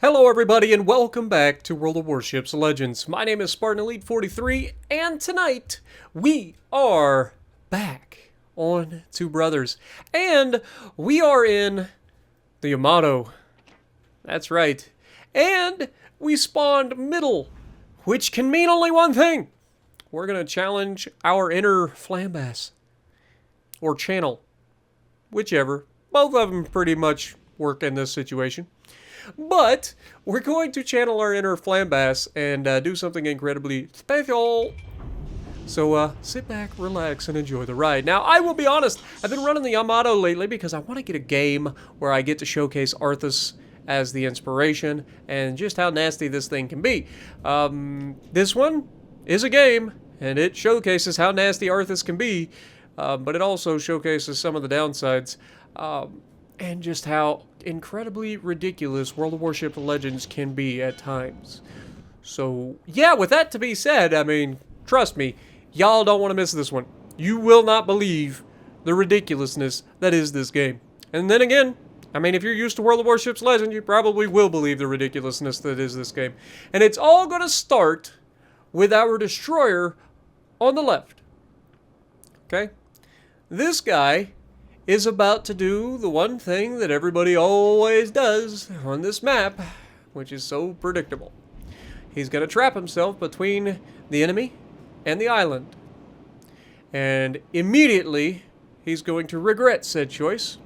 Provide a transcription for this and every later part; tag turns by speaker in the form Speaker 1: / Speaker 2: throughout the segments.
Speaker 1: Hello everybody and welcome back to World of Warships Legends. My name is Spartan Elite 43 and tonight we are back on Two Brothers. And we are in the Yamato. That's right. And we spawned middle, which can mean only one thing. We're going to challenge our inner flambass. Or channel. Whichever. Both of them pretty much work in this situation. But we're going to channel our inner flambass and do something incredibly special. So sit back, relax, and enjoy the ride. Now, I will be honest, I've been running the Yamato lately because I want to get a game where I get to showcase Arthas as the inspiration and just how nasty this thing can be. This one is a game, and it showcases how nasty Arthas can be, but it also showcases some of the downsides. And just how incredibly ridiculous World of Warships Legends can be at times. So, yeah, with that to be said, I mean, trust me, y'all don't want to miss this one. You will not believe the ridiculousness that is this game. And then again, I mean, if you're used to World of Warships Legends, you probably will believe the ridiculousness that is this game. And it's all going to start with our destroyer on the left. Okay? This guy is about to do the one thing that everybody always does on this map, which is so predictable. He's going to trap himself between the enemy and the island. And immediately, he's going to regret said choice.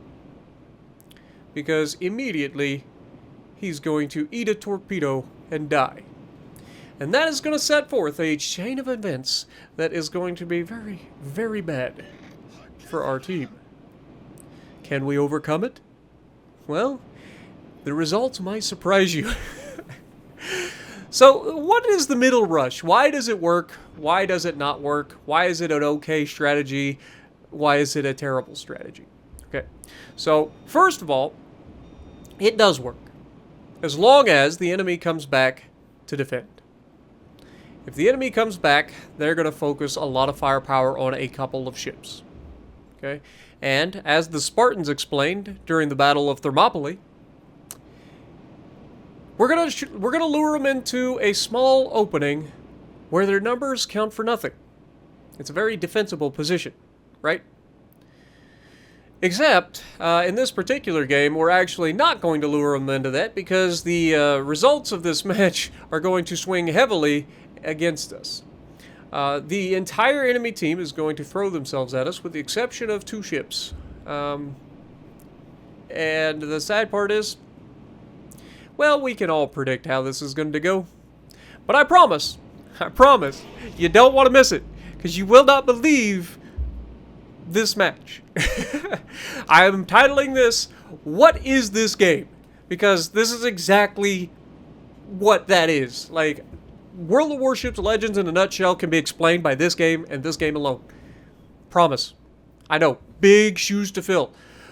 Speaker 1: Because immediately, he's going to eat a torpedo and die. And that is going to set forth a chain of events that is going to be very, very bad for our team. Can we overcome it? Well, the results might surprise you. So, what is the middle rush? Why does it work? Why does it not work? Why is it an okay strategy? Why is it a terrible strategy? Okay, so first of all, it does work. As long as the enemy comes back to defend. If the enemy comes back, they're going to focus a lot of firepower on a couple of ships. Okay? And, as the Spartans explained during the Battle of Thermopylae, we're gonna lure them into a small opening where their numbers count for nothing. It's a very defensible position, right? Except, in this particular game, we're actually not going to lure them into that because the results of this match are going to swing heavily against us. The entire enemy team is going to throw themselves at us with the exception of two ships. And the sad part is, well, we can all predict how this is going to go. But I promise, you don't want to miss it, because you will not believe this match. I am titling this, What is this game? Because this is exactly what that is. Like, World of Warships Legends in a nutshell can be explained by this game and this game alone. Promise. I know, big shoes to fill.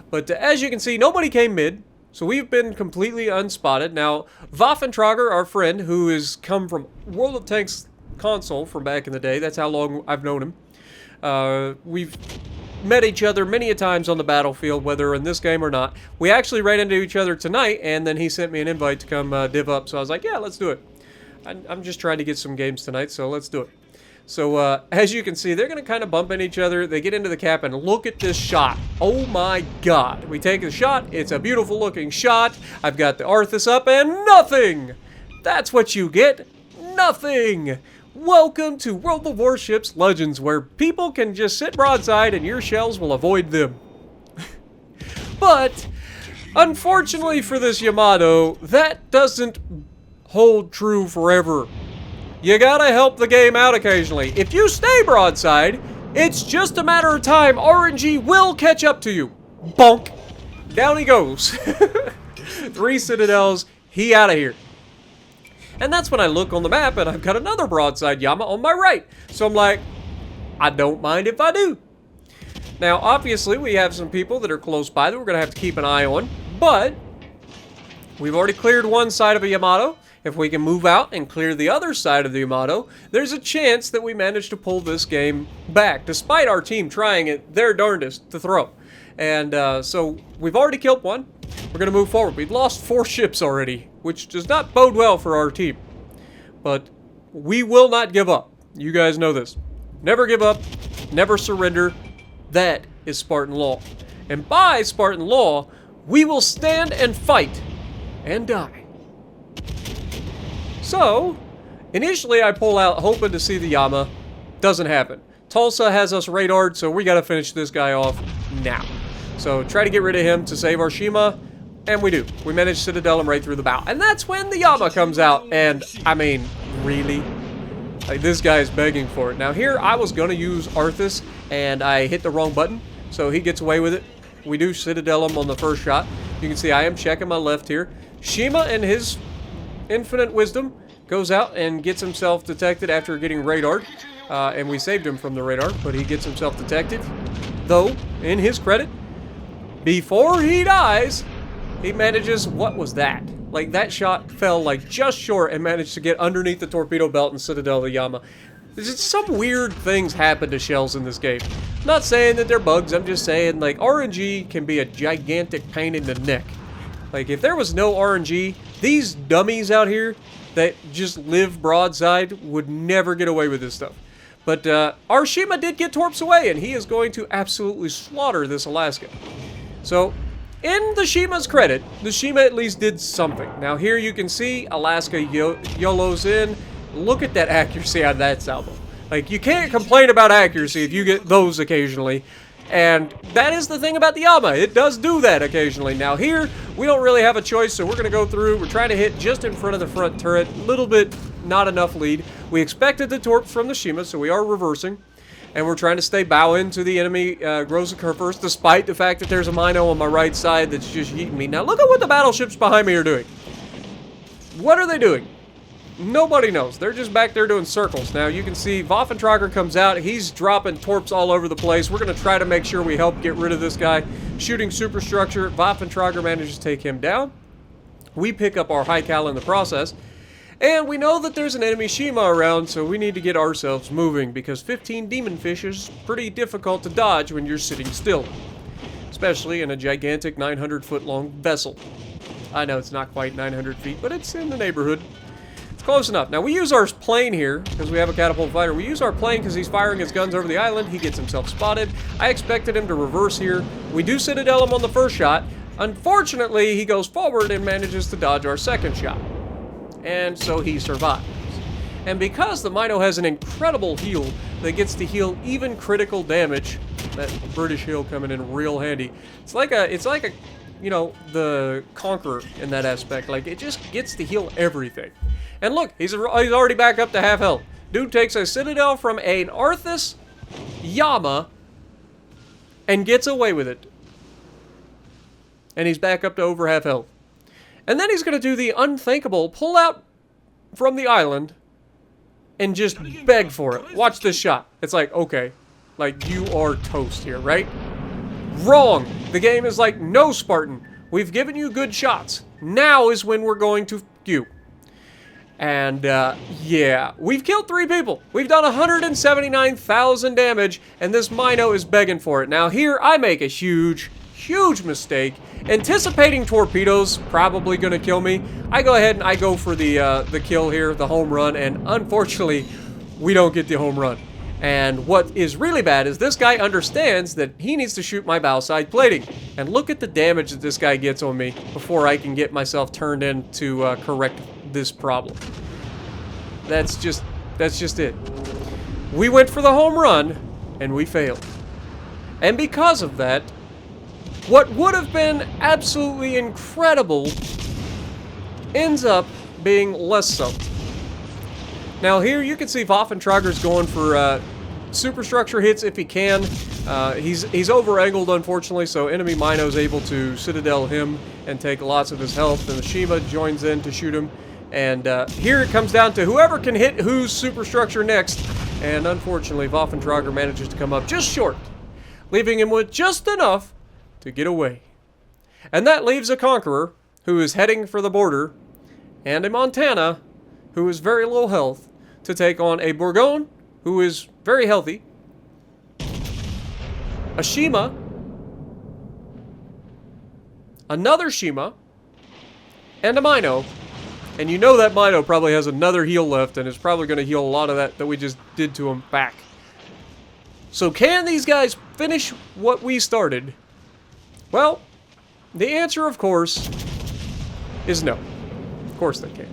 Speaker 1: But as you can see, nobody came mid, so we've been completely unspotted. Now, Waffentrager, our friend, who has come from World of Tanks console from back in the day, that's how long I've known him. We've met each other many a times on the battlefield, whether in this game or not. We actually ran into each other tonight, and then he sent me an invite to come div up, so I was like, yeah, let's do it. I'm just trying to get some games tonight, so let's do it. So, as you can see, they're going to kind of bump into each other. They get into the cap, and look at this shot. Oh my god. We take the shot. It's a beautiful looking shot. I've got the Arthas up, and nothing! That's what you get. Nothing! Welcome to World of Warships Legends, where people can just sit broadside, and your shells will avoid them. But, unfortunately for this Yamato, that doesn't hold true forever. You gotta help the game out occasionally. If you stay broadside, it's just a matter of time. RNG will catch up to you. Bonk. Down he goes. 3 citadels. He out of here. And that's when I look on the map and I've got another broadside Yama on my right. So I'm like, I don't mind if I do. Now, obviously, we have some people that are close by that we're gonna have to keep an eye on. But we've already cleared one side of a Yamato. If we can move out and clear the other side of the Yamato, there's a chance that we manage to pull this game back, despite our team trying it their darndest to throw. And so we've already killed one. We're going to move forward. We've lost 4 ships already, which does not bode well for our team. But we will not give up. You guys know this. Never give up. Never surrender. That is Spartan law. And by Spartan law, we will stand and fight and die. So, initially I pull out hoping to see the Yama. Doesn't happen. Tulsa has us radared, so we got to finish this guy off now. So try to get rid of him to save our Shima, and we do. We manage to citadel him right through the bow. And that's when the Yama comes out, and I mean, really? Like, this guy is begging for it. Now here, I was going to use Arthas, and I hit the wrong button, so he gets away with it. We do citadel him on the first shot. You can see I am checking my left here. Shima, in his infinite wisdom, goes out and gets himself detected after getting radared. And we saved him from the radar, but he gets himself detected. Though, in his credit, before he dies, he manages, what was that? Like, that shot fell like just short and managed to get underneath the torpedo belt and citadel the Yama. There's just some weird things happen to shells in this game. I'm not saying that they're bugs, I'm just saying, like, RNG can be a gigantic pain in the neck. Like, if there was no RNG, these dummies out here that just live broadside would never get away with this stuff. But our Shima did get torps away, and he is going to absolutely slaughter this Alaska. So, in the Shima's credit, the Shima at least did something. Now here you can see Alaska YOLOs in. Look at that accuracy on that salvo. Like, you can't complain about accuracy if you get those occasionally. And that is the thing about the Yama. It does do that occasionally. Now here, we don't really have a choice, so we're going to go through. We're trying to hit just in front of the front turret. A little bit, not enough lead. We expected the torps from the Shima, so we are reversing. And we're trying to stay bow into the enemy Groza first, despite the fact that there's a Mino on my right side that's just yeeting me. Now look at what the battleships behind me are doing. What are they doing? Nobody knows. They're just back there doing circles. Now you can see Waffentrager comes out. He's dropping torps all over the place. We're going to try to make sure we help get rid of this guy. Shooting superstructure. Waffentrager manages to take him down. We pick up our high cal in the process. And we know that there's an enemy Shima around, so we need to get ourselves moving, because 15 demon fish is pretty difficult to dodge when you're sitting still. Especially in a gigantic 900-foot-long vessel. I know it's not quite 900 feet, but it's in the neighborhood. It's close enough. Now, we use our plane here, because we have a catapult fighter. We use our plane because he's firing his guns over the island. He gets himself spotted. I expected him to reverse here. We do citadel him on the first shot. Unfortunately, he goes forward and manages to dodge our second shot. And so he survives. And because the Mino has an incredible heal that gets to heal even critical damage, that British heal coming in real handy. It's like a, you know, the Conqueror in that aspect. Like, it just gets to heal everything. And look, he's already back up to half health. Dude takes a citadel from an Arthas Yama and gets away with it. And he's back up to over half health. And then he's going to do the unthinkable, pull out from the island and just beg for it. Watch this shot. It's like, okay, like, you are toast here, right? Wrong. The game is like, no, Spartan. We've given you good shots. Now is when we're going to f*** you. And, yeah, we've killed 3 people. We've done 179,000 damage, and this Mino is begging for it. Now, here, I make a huge mistake. Anticipating torpedoes, probably gonna kill me. I go ahead and I go for the kill here, the home run, and unfortunately, we don't get the home run. And what is really bad is this guy understands that he needs to shoot my bow side plating. And look at the damage that this guy gets on me before I can get myself turned in to correct this problem. That's just it. We went for the home run, and we failed. And because of that, what would have been absolutely incredible ends up being less so. Now here you can see Waffentrager's going for superstructure hits if he can. He's over-angled, unfortunately, so enemy Mino's able to citadel him and take lots of his health, and the Shima joins in to shoot him. And here it comes down to whoever can hit whose superstructure next, and unfortunately Waffentrager manages to come up just short, leaving him with just enough to get away. And that leaves a Conqueror who is heading for the border, and a Montana who is very low health, to take on a Bourgogne who is very healthy, a Shima, another Shima, and a Mino. And you know that Mino probably has another heal left, and is probably going to heal a lot of that we just did to him back. So can these guys finish what we started? Well, the answer, of course, is no. Of course they can't.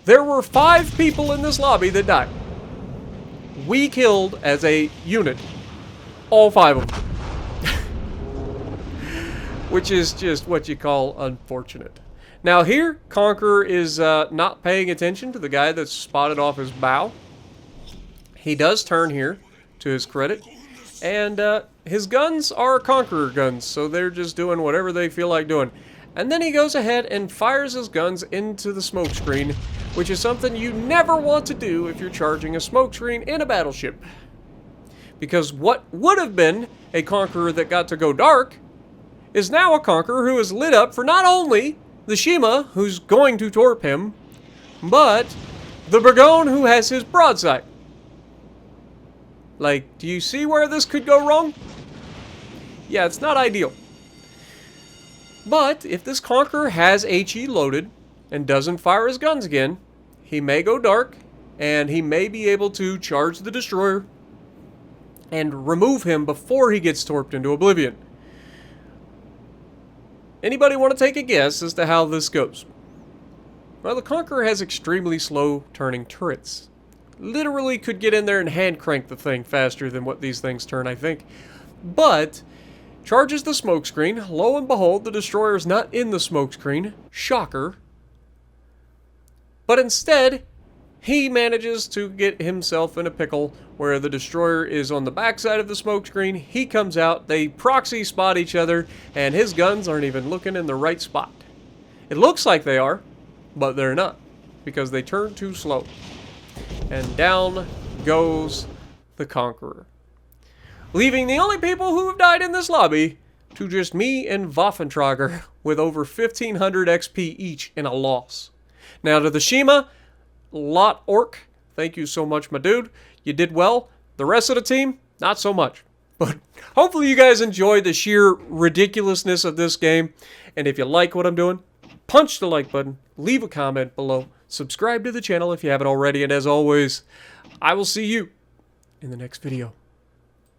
Speaker 1: There were 5 people in this lobby that died. We killed, as a unit, all 5 of them. Which is just what you call unfortunate. Now here, Conqueror is not paying attention to the guy that's spotted off his bow. He does turn here, to his credit. And his guns are Conqueror guns, so they're just doing whatever they feel like doing. And then he goes ahead and fires his guns into the smoke screen, which is something you never want to do if you're charging a smoke screen in a battleship. Because what would have been a Conqueror that got to go dark is now a Conqueror who is lit up for not only the Shima, who's going to torp him, but the Burgone, who has his broadside. Like, do you see where this could go wrong? Yeah, it's not ideal. But if this Conqueror has HE loaded and doesn't fire his guns again, he may go dark, and he may be able to charge the destroyer and remove him before he gets torped into oblivion. Anybody want to take a guess as to how this goes? Well, the Conqueror has extremely slow turning turrets. Literally could get in there and hand crank the thing faster than what these things turn, I think. But charges the smokescreen. Lo and behold, the destroyer is not in the smokescreen. Shocker. But instead, he manages to get himself in a pickle where the destroyer is on the backside of the smokescreen. He comes out, they proxy spot each other, and his guns aren't even looking in the right spot. It looks like they are, but they're not, because they turn too slow. And down goes the Conqueror, leaving the only people who have died in this lobby to just me and Waffentrager with over 1500 XP each in a loss. Now to the Shima, Lot Orc, thank you so much, my dude. You did well. The rest of the team, not so much. But hopefully you guys enjoyed the sheer ridiculousness of this game. And if you like what I'm doing, punch the like button, leave a comment below, subscribe to the channel if you haven't already, and as always, I will see you in the next video.